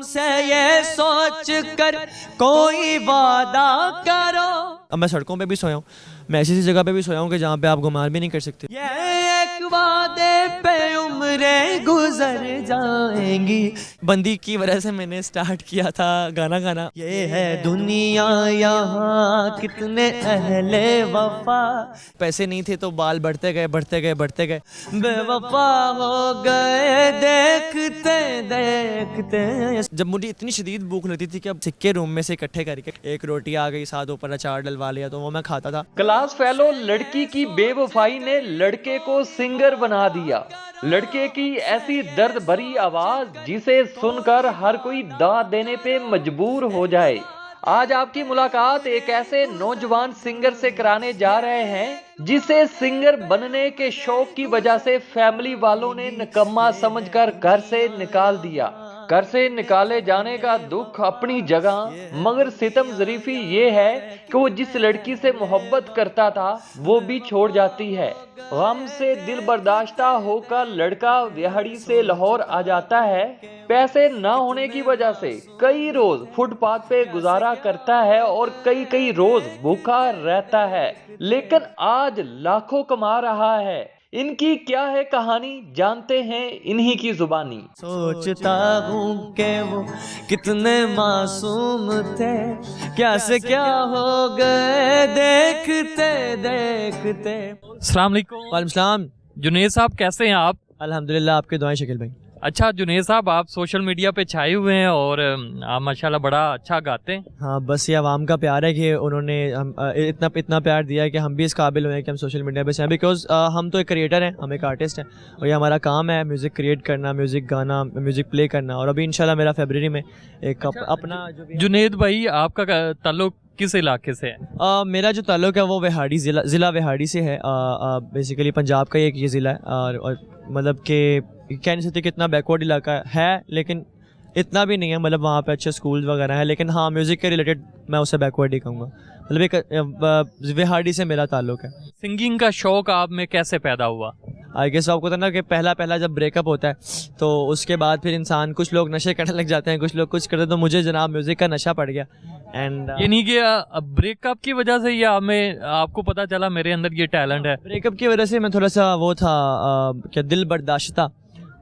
हमसे ये सोच कर कोई वादा करो। अब मैं सड़कों पे भी सोया हूँ, मैं ऐसी जगह पे भी सोया हूँ कि जहाँ पे आप गुमान भी नहीं कर सकते। ये एक वादे पे उम्रें गुजर जाएंगी। बंदी की वजह से मैंने स्टार्ट किया था गाना गाना। ये है दुनिया यहाँ कितने अहले वफा। पैसे नहीं थे तो बाल बढ़ते गए बढ़ते गए बढ़ते गए, बेवफा हो गए देखते देखते। जब मुझे इतनी शदीद भूख लगती थी कि अब सिक्के रूम में से इकट्ठे करके एक रोटी आ गई, साथ ऊपर अचार डलवा लिया तो वो मैं खाता था। क्लास फेलो लड़की की बेवफाई ने लड़के को सिंगर बना दिया। लड़के की ऐसी दर्द भरी आवाज जिसे सुनकर हर कोई दाद देने पे मजबूर हो जाए। आज आपकी मुलाकात एक ऐसे नौजवान सिंगर से कराने जा रहे हैं जिसे सिंगर बनने के शौक की वजह से फैमिली वालों ने निकम्मा समझकर घर से निकाल दिया। घर से निकाले जाने का दुख अपनी जगह, मगर सितम ज़रीफी ये है कि वो जिस लड़की से मोहब्बत करता था वो भी छोड़ जाती है। गम से दिल बर्दाश्ता होकर लड़का दिहाड़ी से लाहौर आ जाता है। पैसे ना होने की वजह से कई रोज फुटपाथ पे गुजारा करता है और कई रोज भूखा रहता है, लेकिन आज लाखों कमा रहा है। इनकी क्या है कहानी, जानते हैं इन्हीं की जुबानी। सोचता हूँ कि वो कितने मासूम थे, क्या से क्या हो गए देखते देखते। अस्सलाम वालेकुम। वालेकुम सलाम। जुनेद साहब कैसे हैं आप? अल्हम्दुलिल्लाह, आपकी दुआएं शकील भाई। अच्छा जुनेद साहब, आप सोशल मीडिया पे छाए हुए हैं और आप माशाल्लाह बड़ा अच्छा गाते हैं। हाँ, बस ये आवाम का प्यार है कि उन्होंने इतना प्यार दिया है कि हम भी इस काबिल हुए हैं कि हम सोशल मीडिया पे से हैं। बिकॉज हम तो एक क्रिएटर हैं, हम एक आर्टिस्ट हैं और ये हमारा काम है म्यूज़िक क्रिएट करना, म्यूज़िक गाना, म्यूज़िक प्ले करना। और अभी इंशाल्लाह मेरा फरवरी में एक अपना जो भी जुनेद भाई, आपका ताल्लुक किस इलाके से है? मेरा जो ताल्लुक है वो विहाड़ी ज़िला विहाड़ी से है। बेसिकली पंजाब का ही एक ये ज़िला है और मतलब कि कह नहीं सकते कि इतना बैकवर्ड इलाका है, लेकिन इतना भी नहीं है। मतलब वहाँ पे अच्छे स्कूल वगैरह है, लेकिन हाँ म्यूज़िक के रिलेटेड मैं उसे बैकवर्ड ही कहूँगा। मतलब एक विहाड़ी से मेरा ताल्लुक है। सिंगिंग का शौक आप में कैसे पैदा हुआ? आई गेस आपको था ना कि पहला जब ब्रेकअप होता है तो उसके बाद फिर इंसान, कुछ लोग नशे करने लग जाते हैं, कुछ लोग कुछ करते हैं, तो मुझे जनाब म्यूज़िक का नशा पड़ गया। एंड ये नहीं कि ब्रेकअप की वजह से या मैं आपको पता चला मेरे अंदर ये टैलेंट है? ब्रेकअप की वजह से मैं थोड़ा सा वो था क्या दिल बर्दाश्ता,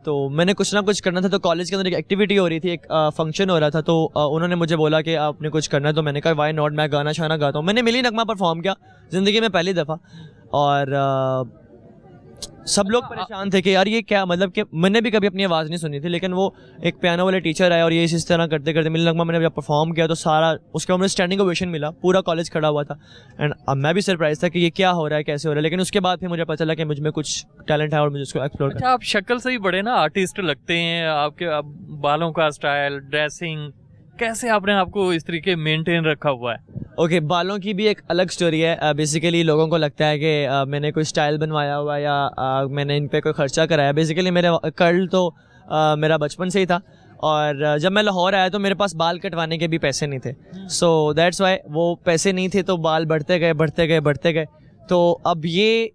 तो मैंने कुछ ना कुछ करना था। तो कॉलेज के अंदर एक एक्टिविटी हो रही थी, एक फंक्शन हो रहा था, तो उन्होंने मुझे बोला कि आपने कुछ करना है, तो मैंने कहा वाई नॉट, मैं गाना शाना गाता हूँ। मैंने मिली नगमा परफॉर्म किया ज़िंदगी में पहली दफ़ा और सब लोग परेशान थे कि यार ये क्या, मतलब कि मैंने भी कभी अपनी आवाज़ नहीं सुनी थी, लेकिन वो एक पियानो वाले टीचर आए और ये इस तरह करते करते मिली नगमा मैंने जब परफॉर्म किया तो सारा उसके बाद मुझे स्टैंडिंग ओवेशन मिला, पूरा कॉलेज खड़ा हुआ था। एंड अब मैं भी सरप्राइज था कि ये क्या हो रहा है, कैसे हो रहा है। लेकिन उसके बाद फिर मुझे पता चला कि मुझ में कुछ टैलेंट है और मुझे उसको एक्सप्लोर अच्छा, आप शक्ल से ही बड़े ना आर्टिस्ट लगते हैं। आपके बालों का स्टाइल, ड्रेसिंग, कैसे आपने आपको इस तरीके मेंटेन रखा हुआ है? ओके, बालों की भी एक अलग स्टोरी है। बेसिकली लोगों को लगता है कि मैंने कोई स्टाइल बनवाया हुआ या मैंने इन पे कोई खर्चा कराया। बेसिकली मेरे कर्ल तो मेरा बचपन से ही था और जब मैं लाहौर आया तो मेरे पास बाल कटवाने के भी पैसे नहीं थे। सो दैट्स वाई, वो पैसे नहीं थे तो बाल बढ़ते गए बढ़ते गए बढ़ते गए। तो अब ये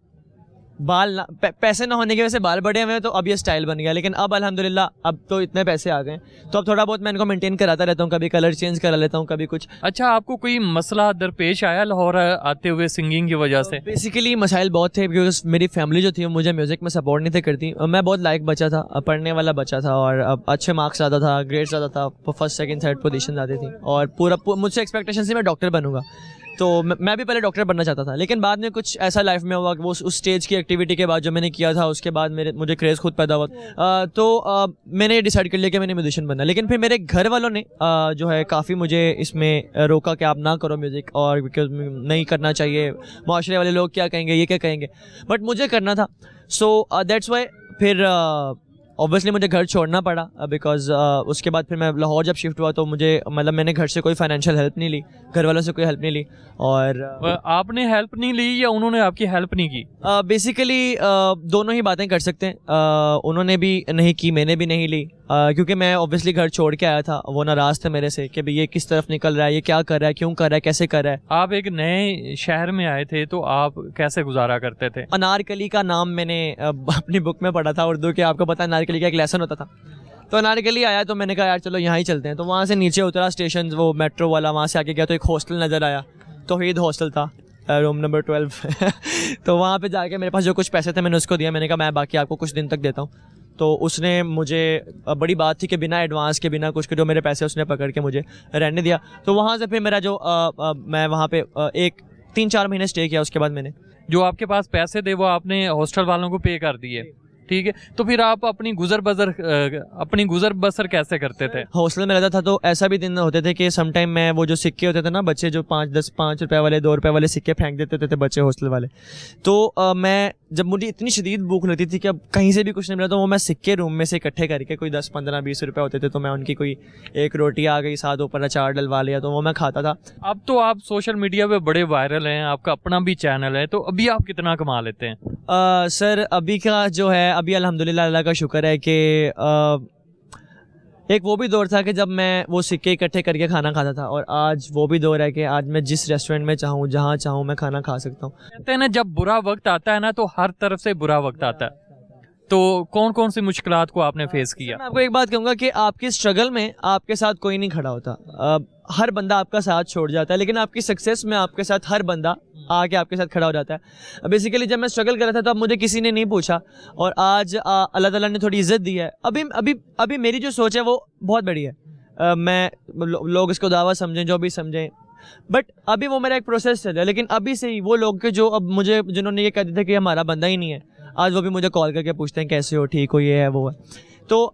बाल पैसे ना होने की वजह से बाल बढ़े हुए हैं, तो अब ये स्टाइल बन गया। लेकिन अब अल्हम्दुलिल्लाह अब तो इतने पैसे आ गए तो अब थोड़ा बहुत मैं इनको मेंटेन कराता रहता हूँ, कभी कलर चेंज करा लेता हूँ, कभी कुछ। अच्छा, आपको कोई मसला दरपेश आया लाहौर आते हुए सिंगिंग की वजह से? बेसिकली मसाइल बहुत थे बिकॉज मेरी फैमिली जो थी वो मुझे म्यूज़िक में सपोर्ट नहीं थे करती। मैं बहुत लायक बच्चा था, पढ़ने वाला बच्चा था और अच्छे मार्क्स आता था, ग्रेड्स आता था, फर्स्ट सेकंड थर्ड पोजीशन आती थी और पूरा मुझसे एक्सपेक्टेशन थी मैं डॉक्टर बनूंगा। तो मैं भी पहले डॉक्टर बनना चाहता था, लेकिन बाद में कुछ ऐसा लाइफ में हुआ कि वो उस स्टेज की एक्टिविटी के बाद जो मैंने किया था उसके बाद मुझे क्रेज़ खुद पैदा हुआ। तो मैंने डिसाइड कर लिया कि मैंने म्यूजिशियन बनना। लेकिन फिर मेरे घर वालों ने जो है काफ़ी मुझे इसमें रोका कि आप ना करो म्यूज़िक, और बिकॉज नहीं करना चाहिए, माशरे वाले लोग क्या कहेंगे, ये क्या कहेंगे, बट मुझे करना था। सो दैट्स वाई फिर ऑब्वियसली मुझे घर छोड़ना पड़ा बिकॉज उसके बाद फिर मैं लाहौर जब शिफ्ट हुआ तो मुझे मतलब मैंने घर से कोई फाइनेंशियल हेल्प नहीं ली, घर वालों से कोई हेल्प नहीं ली। और आपने हेल्प नहीं ली या उन्होंने आपकी हेल्प नहीं की? बेसिकली दोनों ही बातें कर सकते हैं। उन्होंने भी नहीं की, मैंने भी नहीं ली, क्योंकि मैं ऑब्वियसली घर छोड़ के आया था। वो नाराज़ थे मेरे से कि भाई ये किस तरफ निकल रहा है, ये क्या कर रहा है, क्यों कर रहा है, कैसे कर रहा है। आप एक नए शहर में आए थे तो आप कैसे गुजारा करते थे? अनारकली का नाम मैंने अपनी बुक में पढ़ा था उर्दू के। आपको पता है अनारकली का एक लेसन होता था, तो अनारकली आया तो मैंने कहा यार चलो यहाँ ही चलते हैं। तो वहाँ से नीचे उतरा स्टेशन, वो मेट्रो वाला, वहाँ से आके गया तो एक हॉस्टल नज़र आया, तौहीद हॉस्टल था, रूम नंबर 12 तो वहाँ पे जाके मेरे पास जो कुछ पैसे थे मैंने उसको दिया। मैंने कहा मैं बाकी आपको कुछ दिन तक देता हूँ। तो उसने मुझे, बड़ी बात थी कि बिना एडवांस के, बिना कुछ के, जो मेरे पैसे उसने पकड़ के मुझे रहने दिया। तो वहाँ से फिर मेरा जो मैं वहाँ पे 3-4 महीने स्टे किया। उसके बाद मैंने जो आपके पास पैसे थे वो आपने हॉस्टल वालों को पे कर दिए, ठीक है। तो फिर आप अपनी गुजर बसर कैसे करते थे? हॉस्टल में रहता था तो ऐसा भी दिन होते थे कि समटाइम मैं वो जो सिक्के होते थे ना, बच्चे जो 5 रुपए वाले, 2 रुपए वाले सिक्के फेंक देते थे बच्चे हॉस्टल वाले। तो मैं, जब मुझे इतनी शदीद भूख लगती थी कि अब कहीं से भी कुछ नहीं मिला, तो वो मैं सिक्के रूम में से इकट्ठे करके, कोई 10, 15, 20 रुपए होते थे, तो मैं उनकी कोई एक रोटी आ गई, साथ ऊपर अचार डलवा लिया, तो वो मैं खाता था। अब तो आप सोशल मीडिया पे बड़े वायरल हैं, आपका अपना भी चैनल है, तो अभी आप कितना कमा लेते हैं? सर अभी का जो है, अभी अल्हम्दुलिल्लाह अल्लाह का शुक्र है कि एक वो भी दौर था कि जब मैं वो सिक्के इकट्ठे करके खाना खाता था, और आज वो भी दौर है कि आज मैं जिस रेस्टोरेंट में चाहूँ, जहाँ चाहूँ, मैं खाना खा सकता हूँ। कहते हैं ना, जब बुरा वक्त आता है ना तो हर तरफ से बुरा वक्त आता है। तो कौन कौन सी मुश्किलात को आपने फेस किया? मैं आपको एक बात कहूँगा कि आपकी स्ट्रगल में आपके साथ कोई नहीं खड़ा होता। हर बंदा आपका साथ छोड़ जाता है, लेकिन आपकी सक्सेस में आपके साथ हर बंदा आके आपके साथ खड़ा हो जाता है। बेसिकली जब मैं स्ट्रगल कर रहा था तो अब मुझे किसी ने नहीं पूछा, और आज अल्लाह ताला ने थोड़ी इज्जत दी है। अभी मेरी जो सोच है वो बहुत बड़ी है। मैं लोग इसको दावा समझें, जो भी समझें, बट अभी वो मेरा एक प्रोसेस चल रहा है। लेकिन अभी से ही वो लोग के जो अब मुझे, जिन्होंने ये कह दिया था कि हमारा बंदा ही नहीं है, आज वो भी मुझे कॉल करके पूछते हैं कैसे हो, ठीक हो, ये है वो है। तो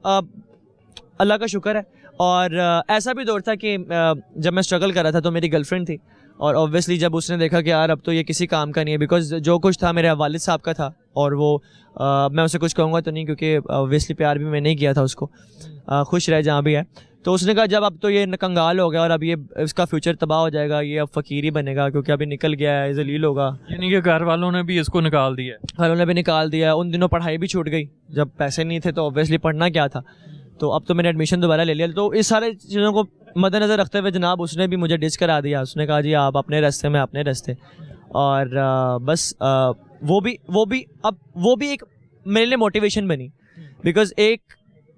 अल्लाह का शुक्र है। और ऐसा भी दौर था कि जब मैं स्ट्रगल कर रहा था तो मेरी गर्लफ्रेंड थी, और ऑब्वियसली जब उसने देखा कि यार अब तो ये किसी काम का नहीं है, बिकॉज जो कुछ था मेरे वालिद साहब का था, और वो मैं उसे कुछ कहूँगा तो नहीं, क्योंकि ऑब्वियसली प्यार भी मैंने ही किया था उसको, खुश रहे जहाँ भी है। तो उसने कहा जब अब तो ये कंगाल हो गया और अब ये इसका फ्यूचर तबाह हो जाएगा, ये अब फ़कीर ही बनेगा, क्योंकि अभी निकल गया है, जलील होगा। यानी कि घर वालों ने भी इसको निकाल दिया? घर वालों ने भी निकाल दिया। उन दिनों पढ़ाई भी छूट गई, जब पैसे नहीं थे तो ऑब्वियसली पढ़ना क्या था। तो अब तो मैंने एडमिशन दोबारा ले लिया। तो इस सारे चीज़ों को मद्देनज़र रखते हुए जनाब उसने भी मुझे डिच करा दिया। उसने कहा जी आप अपने रास्ते में अपने रास्ते, और बस वो भी एक मेरे लिए मोटिवेशन बनी, बिकॉज एक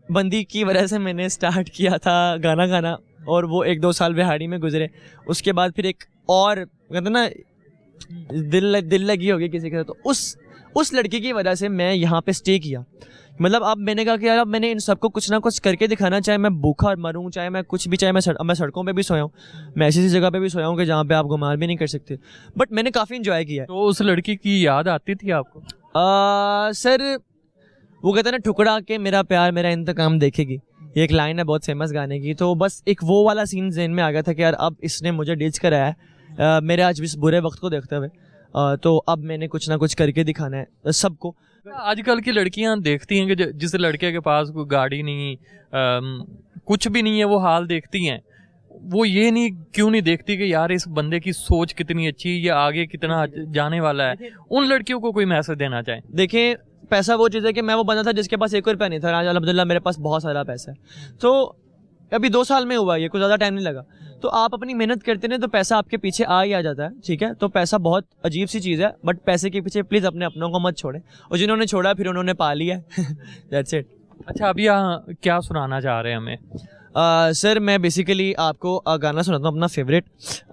बंदी की वजह से मैंने स्टार्ट किया था गाना गाना, और वो 1-2 साल बिहाड़ी में गुजरे। उसके बाद फिर एक और कहते ना दिल लगी होगी किसी के साथ, तो उस लड़की की वजह से मैं यहाँ पे स्टे किया। मतलब अब मैंने कहा कि यार अब मैंने इन सबको कुछ ना कुछ करके दिखाना, चाहे मैं भूखा मरूं, चाहे मैं कुछ भी, चाहे मैं सड़कों पे भी सोया हूँ, मैं ऐसी जगह पे भी सोया हूँ कि जहाँ पे आप गुमार भी नहीं कर सकते, बट मैंने काफ़ी इंजॉय किया है। तो उस लड़की की याद आती थी आपको? सर वो कहते हैं ना, ठुकरा के मेरा प्यार मेरा इंतकाम देखेगी, ये एक लाइन है बहुत फेमस गाने की। तो बस एक वो वाला सीन ज़हन में आ गया था कि यार अब इसने मुझे डिच कराया है मेरे आज इस बुरे वक्त को देखते हुए, तो अब मैंने कुछ ना कुछ करके दिखाना है सबको। आजकल की लड़कियां देखती हैं कि जिस लड़के के पास कोई गाड़ी नहीं, कुछ भी नहीं है, वो हाल देखती हैं। वो ये नहीं, क्यों नहीं देखती कि यार इस बंदे की सोच कितनी अच्छी है, ये आगे कितना जाने वाला है। उन लड़कियों को कोई मैसेज देना चाहे? देखिए, पैसा वो चीज़ है कि मैं वो बंदा था जिसके पास 1 रुपया नहीं था, आज अल्हम्दुलिल्लाह मेरे पास बहुत सारा पैसा है। तो अभी 2 साल में हुआ, ये कुछ ज़्यादा टाइम नहीं लगा। तो आप अपनी मेहनत करते हैं तो पैसा आपके पीछे आ ही आ जाता है, ठीक है। तो पैसा बहुत अजीब सी चीज़ है, बट पैसे के पीछे प्लीज़ अपने अपनों को मत छोड़ें, और जिन्होंने छोड़ा फिर उन्होंने पा लिया दैट्स इट। अच्छा, अभी यहाँ क्या सुनाना चाह रहे हैं हमें? सर मैं बेसिकली आपको गाना सुनाता हूँ अपना फेवरेट,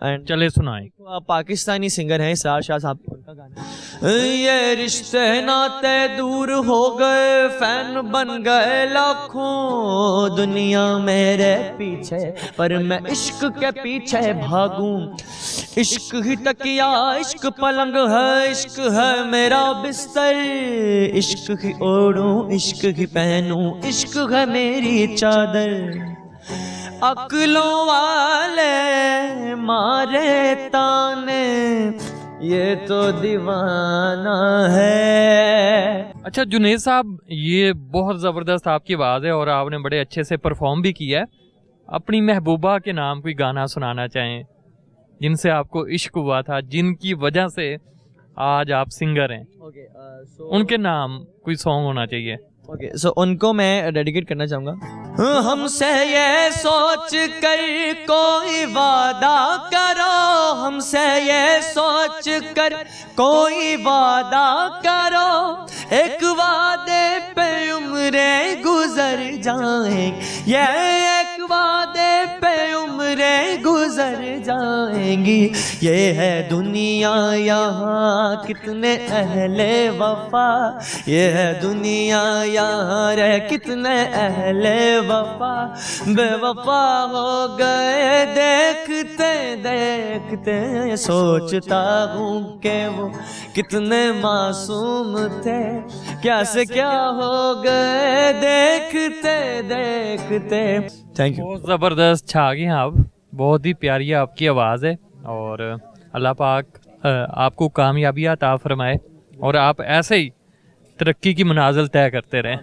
एंड चले सुनाएं। पाकिस्तानी सिंगर हैं इसरार शाह साहब, उनका गाना। ये रिश्ते नाते दूर हो गए, फैन बन गए लाखों, दुनिया मेरे पीछे पर मैं इश्क के पीछे भागूं। इश्क ही तकिया, इश्क पलंग है, इश्क है मेरा बिस्तर, इश्क ही ओढ़ूं, इश्क ही पहनूं, इश्क है मेरी चादर। अक्लों वाले मारे ताने, ये तो दीवाना है। अच्छा जुनेद साहब, ये बहुत ज़बरदस्त आपकी आवाज़ है और आपने बड़े अच्छे से परफॉर्म भी किया है। अपनी महबूबा के नाम कोई गाना सुनाना चाहें, जिनसे आपको इश्क हुआ था, जिनकी वजह से आज आप सिंगर हैं? उनके नाम कोई सॉन्ग होना चाहिए। सो उनको मैं डेडिकेट करना चाहूँगा। हमसे ये सोच कर कोई वादा करो, हमसे ये सोच कर कोई वादा करो, एक वादे पे उम्रें गुजर गुजर जाएंगे, ये एक वादे पे उम्रें गुजर जाएंगी। ये है दुनिया यहाँ कितने अहले वफा, ये है दुनिया यहाँ रे कितने अहले वफा, बेवफा हो गए देखते देखते। सोचता हूँ कि वो कितने मासूम थे, क्या से क्या हो गए देखते देखते। Thank you. बहुत ज़बरदस्त छा गए हैं आप, बहुत ही प्यारी आपकी आवाज़ है और अल्लाह पाक आपको कामयाबी अता फरमाए और आप ऐसे ही तरक्की की मनाजिल तय करते रहें।